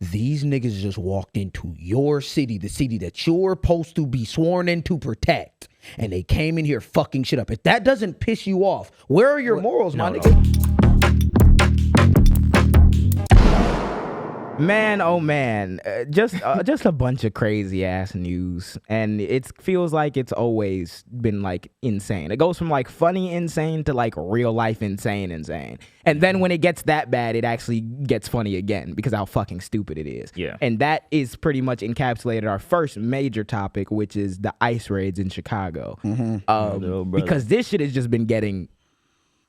These niggas just walked into your city, the city that you're supposed to be sworn in to protect, and they came in here fucking shit up. If that doesn't piss you off, where are your morals, my nigga? Man, oh man, just a bunch of crazy ass news, and it feels like it's always been like insane. It goes from like funny insane to like real life insane, and then when it gets that bad, it actually gets funny again because how fucking stupid it is. Yeah, and that is pretty much encapsulated our first major topic, which is the ICE raids in Chicago. Because this shit has just been getting.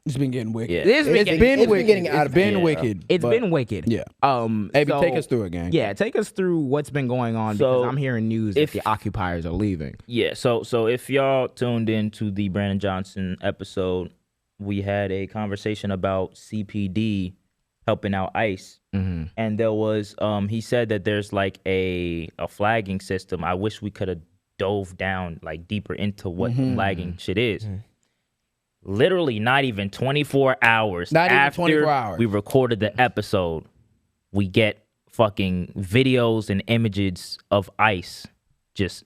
It's been getting wicked. Yeah. It's been getting out of been wicked. It's been wicked. Yeah. Maybe take us through it, gang. Yeah, take us through what's been going on because I'm hearing news that the occupiers are leaving. Yeah. So if y'all tuned into the Brandon Johnson episode, we had a conversation about CPD helping out ICE, and there was he said that there's like a flagging system. I wish we could have dove down like deeper into what flagging shit is. Literally not even 24 hours after we recorded the episode, we get fucking videos and images of ICE just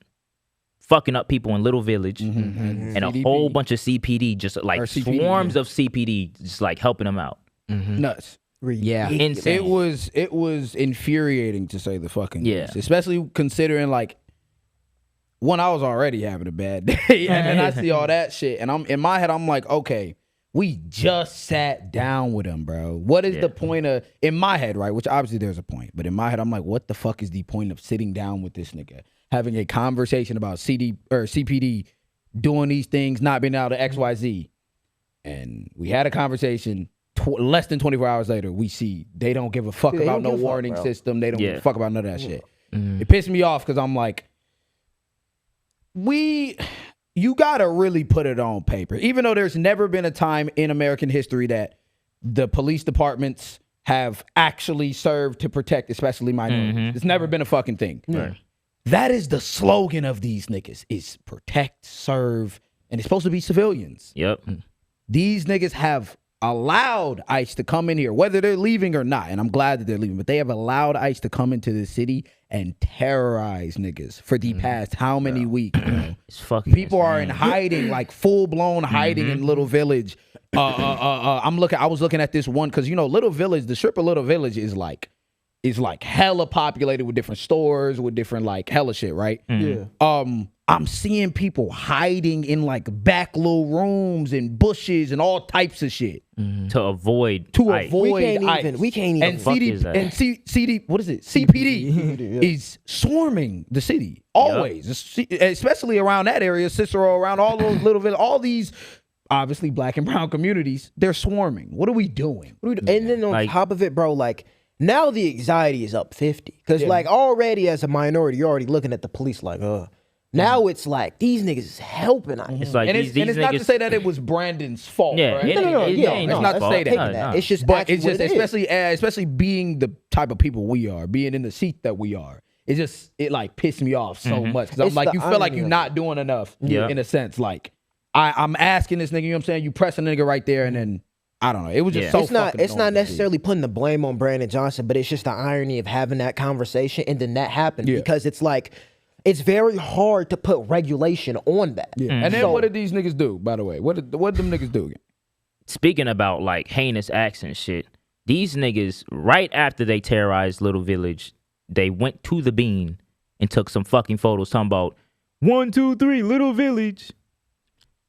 fucking up people in Little Village and a whole bunch of CPD, just like swarms of CPD just like helping them out. Nuts. Yeah. Insane. It was infuriating to say the fucking least, especially considering like one, I was already having a bad day, and then I see all that shit, and I'm in my head, I'm like, okay, we just sat down with him, bro. What is the point of, in my head, right? Which obviously there's a point, but in my head, I'm like, what the fuck is the point of sitting down with this nigga, having a conversation about CPD doing these things, not being able to XYZ, and we had a conversation. Less than 24 hours later, we see they don't give a fuck about no warning system. They don't give a fuck about none of that shit. It pissed me off because I'm like, you gotta really put it on paper. Even though there's never been a time in American history that the police departments have actually served to protect, especially minorities. It's never been a fucking thing. That is the slogan of these niggas, is protect, serve, and it's supposed to be civilians. Yep. These niggas have allowed ICE to come in here, whether they're leaving or not, and I'm glad that they're leaving, but they have allowed ICE to come into the city and terrorize niggas for the past how many weeks? It's fucking people are in hiding, like full-blown hiding in Little Village. I was looking at this one because, you know, Little Village, the strip of Little Village is like hella populated with different stores, with different like hella shit, right? I'm seeing people hiding in like back little rooms and bushes and all types of shit to avoid ICE. We can't even. And CD, what is it? CPD is swarming the city always, especially around that area, Cicero, around all those all these obviously black and brown communities. They're swarming. What are we doing? And then on top of it, bro, like now the anxiety is up 50 because like already as a minority, you're already looking at the police like, Now it's like these niggas is helping us. It's like these niggas, not to say that it was Brandon's fault. Yeah, right? It's not to say that. No. It's just, but it's just especially being the type of people we are, being in the seat that we are. It like pissed me off so much because I'm like, you feel like you're not doing enough in a sense. Like I'm asking this nigga, you know what I'm saying? You press a nigga right there, and then I don't know. It was just so. It's not necessarily putting the blame on Brandon Johnson, but it's just the irony of having that conversation and then that happened because it's like. It's very hard to put regulation on that. And then what did these niggas do, by the way? What did them niggas do again? Speaking about like heinous acts and shit, these niggas, right after they terrorized Little Village, they went to the Bean and took some fucking photos talking about 1, 2, 3, Little Village.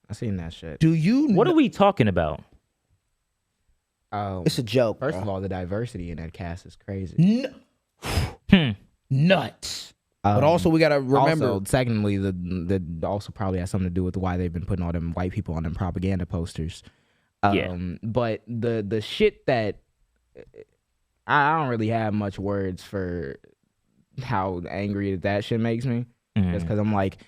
I seen that shit. What are we talking about? It's a joke. First of all, the diversity in that cast is crazy. Nuts. But also we gotta remember. Also, secondly, the also probably has something to do with why they've been putting all them white people on them propaganda posters. But the shit that I don't really have much words for how angry that shit makes me. Just because I'm like,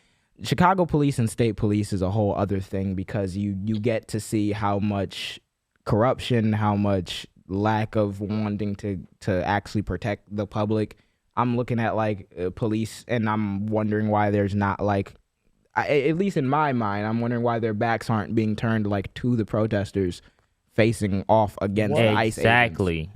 Chicago police and state police is a whole other thing because you get to see how much corruption, how much lack of wanting to actually protect the public. I'm looking at like police and I'm wondering why there's not like, at least in my mind, I'm wondering why their backs aren't being turned like to the protesters facing off against the ICE agents.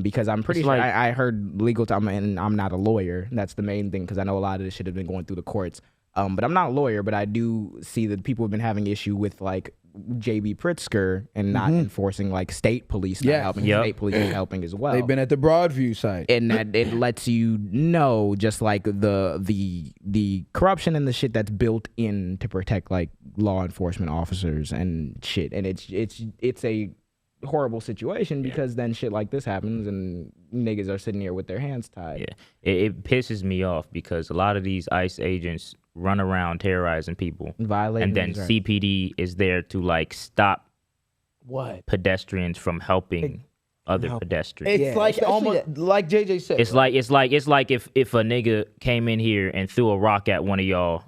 Because I'm pretty sure I heard legal time, and I'm not a lawyer. That's the main thing, because I know a lot of this shit has been going through the courts. But I'm not a lawyer, but I do see that people have been having issue with like JB Pritzker and not enforcing like state police not helping. State police is helping as well. They've been at the Broadview site, and that it lets you know just like the corruption and the shit that's built in to protect like law enforcement officers and shit. And it's a horrible situation because then shit like this happens and niggas are sitting here with their hands tied. Yeah, it pisses me off because a lot of these ICE agents run around terrorizing people, violating, and then CPD is there to like stop pedestrians from helping other pedestrians. It's like almost like JJ said. It's like if a nigga came in here and threw a rock at one of y'all,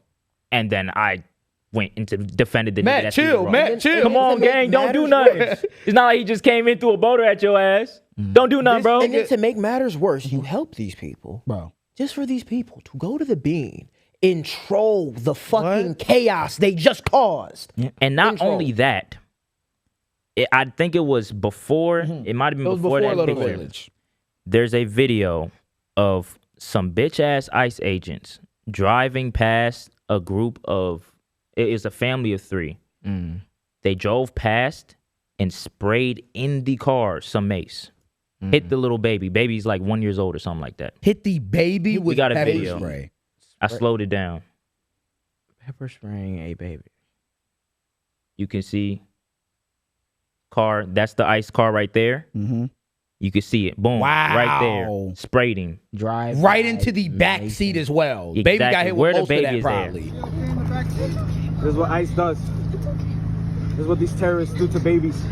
and then I went into defended the nigga. Matt, chill. Come on, gang, don't do nothing. It's not like he just came in through a boulder at your ass. Don't do nothing, bro. And then to make matters worse, you help these people, bro. Just for these people to go to the bean and troll the fucking chaos they just caused. And not only that, I think it was before. It might have been before that Little picture. Village. There's a video of some bitch ass ICE agents driving past a group of. It is a family of 3. They drove past and sprayed in the car some mace. Hit the little baby. Baby's like 1 year old or something like that. Hit the baby with got a pepper video. spray. I slowed it down. Pepper spraying a baby. You can see car. That's the ICE car right there. You can see it. Boom. Wow. Right there. Sprayed him. Drive right into the back seat as well. Exactly. Baby got hit with Where the most baby of that is probably. This is what ICE does. This is what these terrorists do to babies.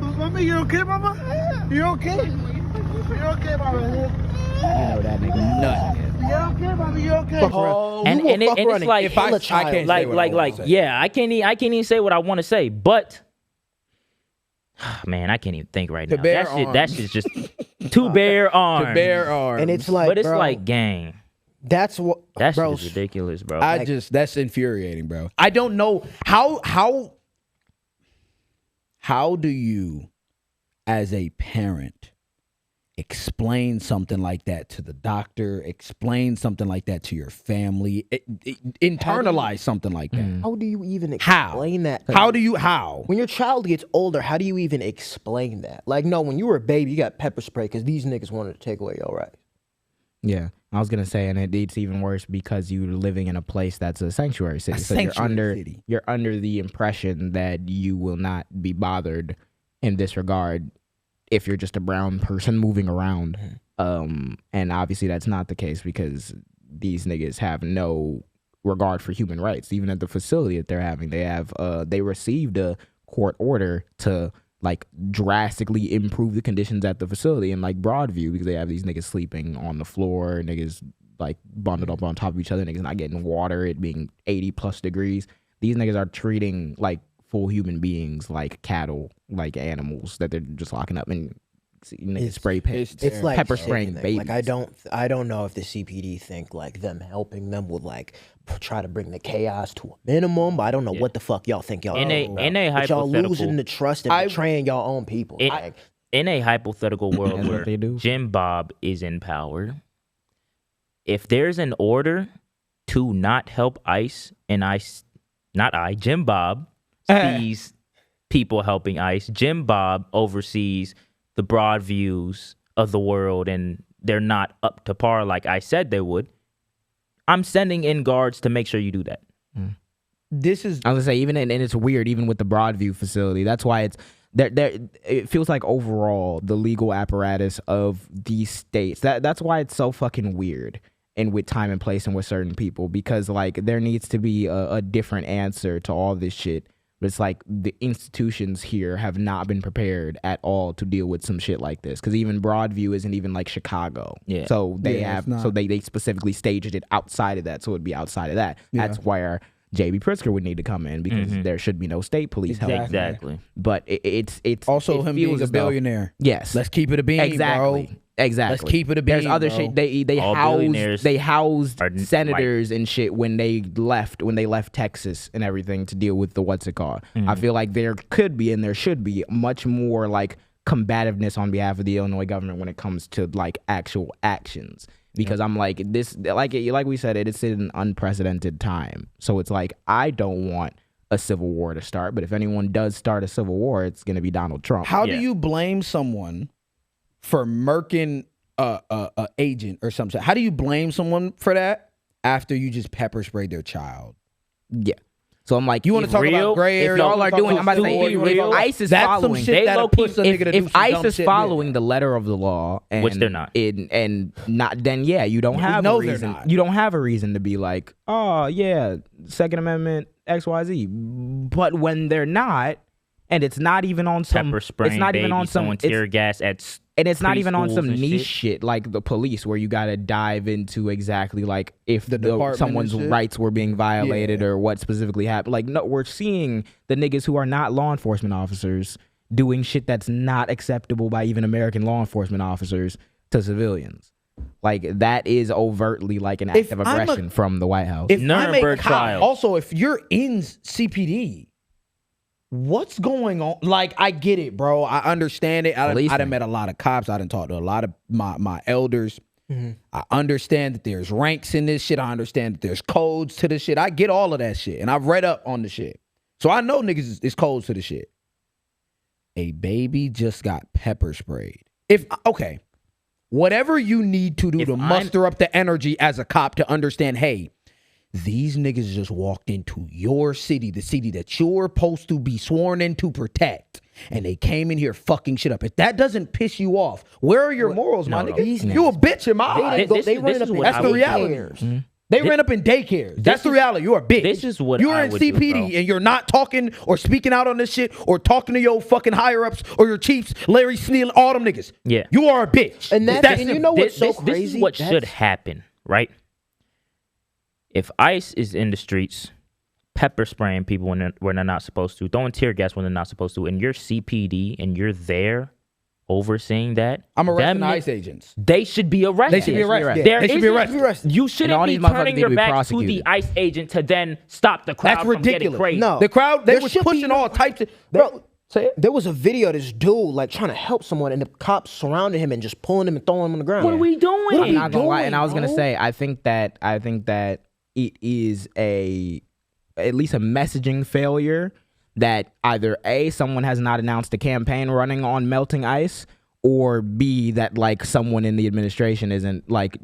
Mama, you okay, Mama? You okay? You okay, Mama? You know that nigga nut. You okay, Mama? You okay? And it's like, if I can't say what I wanna say. yeah, I can't even say what I want to say, but man, I can't even think right now. That shit's just to bear arms. To bear arms. And it's like, but it's bro, like, gang. That's what. That bro, shit is ridiculous, bro. That's infuriating, bro. I don't know how do you, as a parent, explain something like that to the doctor, explain something like that to your family, internalize something like that? How do you even explain that? How? When your child gets older, how do you even explain that? Like, no, when you were a baby, you got pepper spray because these niggas wanted to take away your rights. Yeah, I was gonna say, and it's even worse because you're living in a place that's a sanctuary city. You're under the impression that you will not be bothered in this regard if you're just a brown person moving around. And obviously that's not the case because these niggas have no regard for human rights. Even at the facility that they're having, they received a court order to like drastically improve the conditions at the facility in like Broadview because they have these niggas sleeping on the floor, niggas like bundled up on top of each other, niggas not getting water, it being 80 plus degrees. These niggas are treating like full human beings like cattle, like animals that they're just locking up and spray paint. It's like pepper spraying babies. Like I don't know if the CPD think like them helping them would like try to bring the chaos to a minimum. But I don't know what the fuck y'all think y'all in a but y'all losing the trust and betraying y'all own people. In a hypothetical world where Jim Bob is in power, if there's an order to not help ICE and Jim Bob sees people helping ICE, Jim Bob oversees the broad views of the world and they're not up to par like I said they would, I'm sending in guards to make sure you do that. This is, I was gonna say, even and it's weird, even with the Broadview facility. That's why it's there. It feels like overall the legal apparatus of these states. That's why it's so fucking weird. And with time and place and with certain people, because like there needs to be a different answer to all this shit. But it's like the institutions here have not been prepared at all to deal with some shit like this. Because even Broadview isn't even like Chicago. Yeah. So they specifically staged it outside of that. So it'd be outside of that. Yeah. That's where JB Pritzker would need to come in because there should be no state police help. Exactly. But it's also him being a billionaire. Yes. Let's keep it a bean, bro. Exactly. Let's keep it a bean. There's other bro. shit. They housed senators and shit when they left Texas and everything to deal with the what's it called. I feel like there could be and there should be much more like combativeness on behalf of the Illinois government when it comes to like actual actions. Because I'm like this, like we said, it's an unprecedented time. So it's like I don't want a civil war to start, but if anyone does start a civil war, it's going to be Donald Trump. How do you blame someone for murking a agent or something? How do you blame someone for that after you just pepper sprayed their child? Yeah. So I'm like, you want to talk about gray area? If y'all are doing, I'm about to say, if ICE is following, if ICE is following the letter of the law, and, which they're not, and not, then yeah, you don't have a reason. You don't have a reason to be like, oh yeah, Second Amendment XYZ. But when they're not, and it's not even on some pepper spraying, it's not even on some tear gas at. And it's not even on some niche shit like the police, where you got to dive into exactly like if someone's rights were being violated or what specifically happened. Like, no, we're seeing the niggas who are not law enforcement officers doing shit that's not acceptable by even American law enforcement officers to civilians. Like, that is overtly like an act of aggression from the White House. If Nuremberg trial. Also, if you're in CPD, what's going on? Like, I get it, bro. I understand it. I done met a lot of cops. I done talked to a lot of my elders. Mm-hmm. I understand that there's ranks in this shit. I understand that there's codes to this shit. I get all of that shit. And I've read up on the shit. So I know niggas is codes to the shit. A baby just got pepper sprayed. Okay, whatever you need to do to muster up the energy as a cop to understand, hey, these niggas just walked into your city, the city that you're supposed to be sworn in to protect, and they came in here fucking shit up. If that doesn't piss you off, where are your morals, my nigga? You a bitch in my eyes. They ran up in That's the reality. Mm-hmm. They ran up in daycares. That's the reality. You're a bitch. This is what you're in CPD and you're not talking or speaking out on this shit or talking to your fucking higher ups or your chiefs, Larry Sneal, all them niggas. Yeah, you are a bitch. And you know what's so crazy? This is what should happen, right? If ICE is in the streets, pepper spraying people when they're not supposed to, throwing tear gas when they're not supposed to, and you're CPD and you're there overseeing that, I'm arresting ICE agents. They should be arrested. They should be arrested. They should be arrested. You shouldn't be turning your back to the ICE agent to then stop the crowd. That's ridiculous. From getting crazy. No, the crowd, they was pushing all types of... Bro, there was a video of this dude like trying to help someone, and the cops surrounded him and just pulling him and throwing him on the ground. What are we doing? I'm not gonna lie, and I was gonna say, I think that it is at least a messaging failure that either A, someone has not announced a campaign running on melting ice, or B, that like someone in the administration isn't like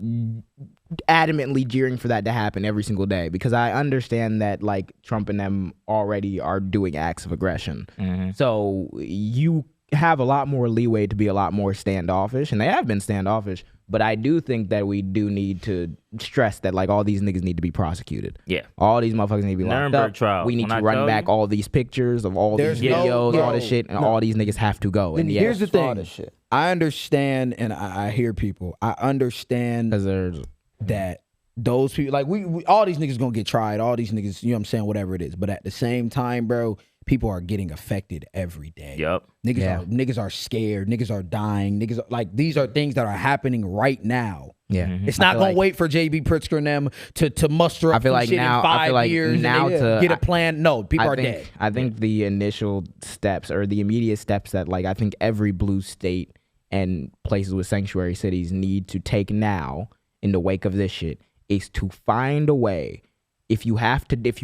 adamantly jeering for that to happen every single day. Because I understand that like Trump and them already are doing acts of aggression. Mm-hmm. So you have a lot more leeway to be a lot more standoffish, and they have been standoffish. But I do think that we do need to stress that like all these niggas need to be prosecuted. Yeah, all these motherfuckers need to be locked Nuremberg up. trial. We need to run back all these pictures of all these videos, all this shit, and all these niggas have to go. And here's the thing: I understand, and I hear people. I understand that those people, like we all these niggas gonna get tried. All these niggas, you know what I'm saying, whatever it is. But at the same time, bro, people are getting affected every day. Yep. Niggas are scared. Niggas are dying. Niggas are, like, these are things that are happening right now. Yeah. Mm-hmm. It's not gonna wait for JB Pritzker and them to muster up shit in 5 years now and get a plan. No, people are dead. I think the initial steps or the immediate steps that like I think every blue state and places with sanctuary cities need to take now in the wake of this shit is to find a way, if you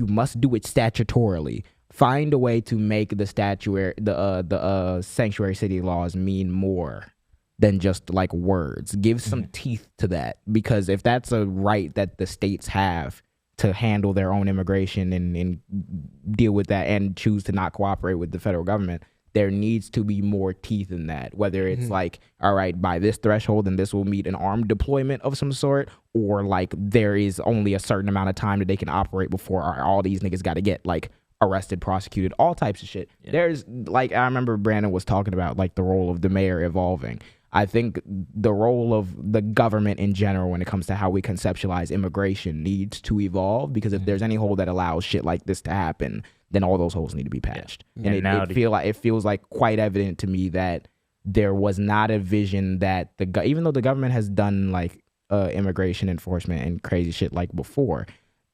must do it statutorily, find a way to make the sanctuary city laws mean more than just like words. Give some teeth to that, because if that's a right that the states have to handle their own immigration and deal with that and choose to not cooperate with the federal government, there needs to be more teeth in that. Whether it's like, all right, by this threshold and this will meet an armed deployment of some sort, or like there is only a certain amount of time that they can operate before all these niggas got to get like arrested, prosecuted, all types of shit. Yeah. There's like, I remember Brandon was talking about like the role of the mayor evolving. I think the role of the government in general when it comes to how we conceptualize immigration needs to evolve, because if there's any hole that allows shit like this to happen, then all those holes need to be patched. Yeah. And it feels like quite evident to me that there was not a vision that even though the government has done like immigration enforcement and crazy shit like before,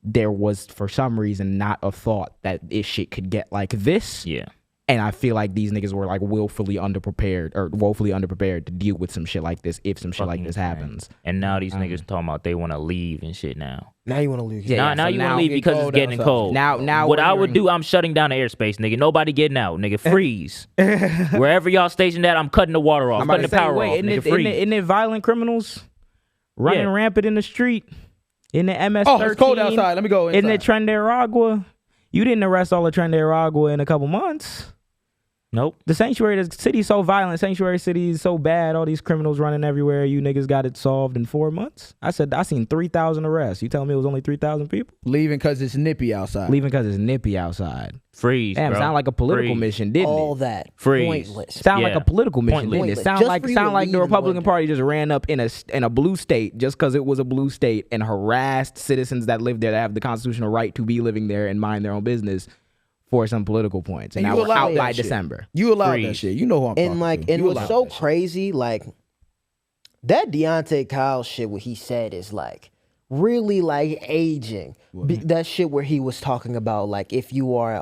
there was for some reason not a thought that this shit could get like this. Yeah. And I feel like these niggas were like woefully underprepared to deal with some shit like this if some shit like this happens. And now these niggas talking about they want to leave and shit now. Now you want to leave. Now you want to leave because it's getting cold. Now what I would do, I'm shutting down the airspace, nigga. Nobody getting out, nigga. Freeze. Wherever y'all stationed at, I'm cutting the water off. I'm cutting the power off, nigga. Freeze. Isn't it violent criminals running rampant in the street? In the MS-13? Oh, it's cold outside. Let me go inside. Isn't it Trenderagua? You didn't arrest all of Trenderagua in a couple months. Nope. The city's so violent. Sanctuary city is so bad. All these criminals running everywhere. You niggas got it solved in 4 months. I seen 3,000 arrests. You telling me it was only 3,000 people? Leaving because it's nippy outside. Freeze. Damn, bro. sound like a political mission, didn't All it? that. Freeze. Pointless. Sound like a political mission, didn't it? Sound Just like for you to the leave in the Republican winter. Party just ran up in a blue state just because it was a blue state and harassed citizens that live there that have the constitutional right to be living there and mind their own business for some political points. And now we're out by December. You allowed that shit. You know who I'm talking to. And what's so crazy, like that Deontay Kyle shit, what he said is like really like aging. That shit where he was talking about like if you're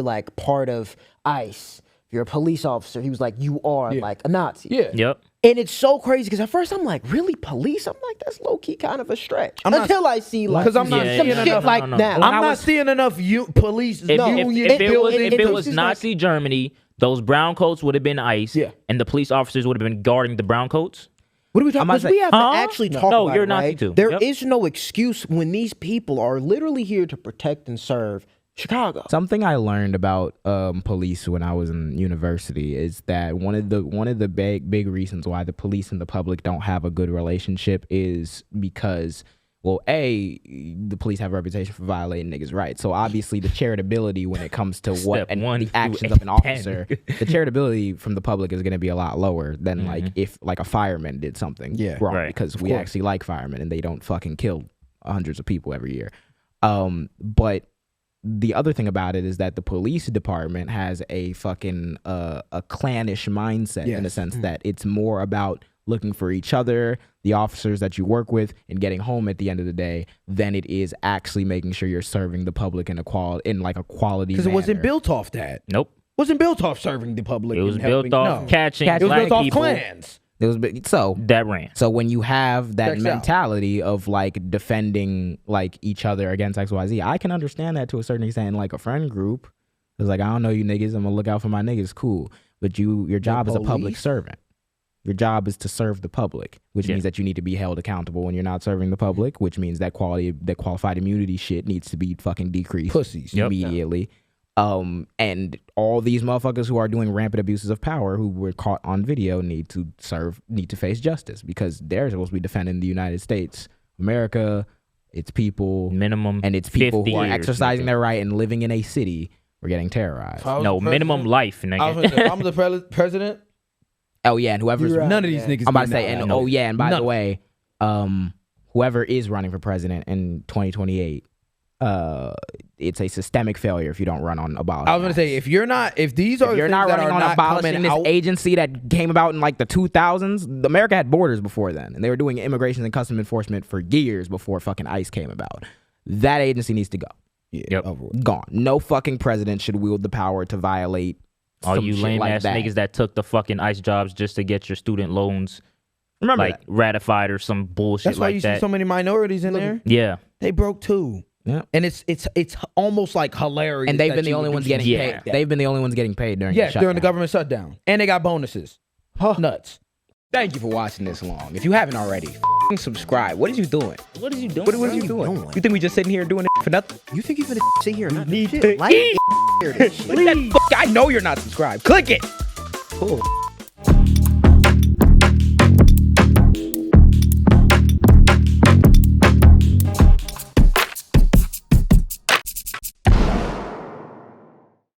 like part of ICE, if you're a police officer, he was like you are like a Nazi. Yeah. Yep. And it's so crazy because at first I'm like, really, police? I'm like, that's low key kind of a stretch. Until I see like, because I'm not some seeing shit enough. like that. I'm not seeing enough police. If it was Nazi Germany, those brown coats would have been ICE, and the police officers would have been guarding the brown coats. What are we talking about? We have to actually talk about you're it, Nazi right? too. There is no excuse when these people are literally here to protect and serve Chicago. Something I learned about police when I was in university is that one of the big reasons why the police and the public don't have a good relationship is because, well, the police have a reputation for violating niggas' rights. So obviously the charitability when it comes to the actions of an officer, the charitability from the public is going to be a lot lower than like if like a fireman did something wrong, because we actually like firemen and they don't fucking kill hundreds of people every year. But the other thing about it is that the police department has a fucking a clannish mindset in the sense that it's more about looking for each other, the officers that you work with, and getting home at the end of the day than it is actually making sure you're serving the public in a quality manner. Because it wasn't built off that. Nope. Wasn't built off serving the public. It was built off catching It was black built off people clans. It was that ran. So when you have that Checks mentality of like defending like each other against XYZ, I can understand that to a certain extent in like a friend group. It's like, I don't know you niggas, I'm gonna look out for my niggas, cool. But your job is a public servant. Your job is to serve the public, which means that you need to be held accountable when you're not serving the public, which means that qualified immunity shit needs to be fucking decreased Pussies. immediately. And all these motherfuckers who are doing rampant abuses of power who were caught on video need to face justice because they're supposed to be defending the United States, America, its people, minimum, and its people who are exercising their right and living in a city. We're getting terrorized. No, minimum life, nigga. I'm the president. Oh yeah, and whoever's none of these niggas. I'm about to say, and and by the way, whoever is running for president in 2028. It's a systemic failure if you don't run on abolishing. I was gonna say if you're not running on abolishing this agency that came about in like the 2000s. America had borders before then, and they were doing immigration and customs enforcement for years before fucking ICE came about. That agency needs to go. Gone. No fucking president should wield the power to violate. All you lame ass niggas that took the fucking ICE jobs just to get your student loans. Remember like ratified or some bullshit That's why like you that. see so many minorities in there. Yeah, they broke too. Yeah, and it's almost like hilarious. And they've been the only ones getting paid. They've been the only ones getting paid during the government shutdown, and they got bonuses. Nuts. Thank you for watching this long. If you haven't already, subscribe. What are you doing? What are you doing? What are you doing? You think we just sitting here doing it for nothing? You think you're gonna sit here and not Leave shit? Like, I know you're not subscribed. Click it. Cool.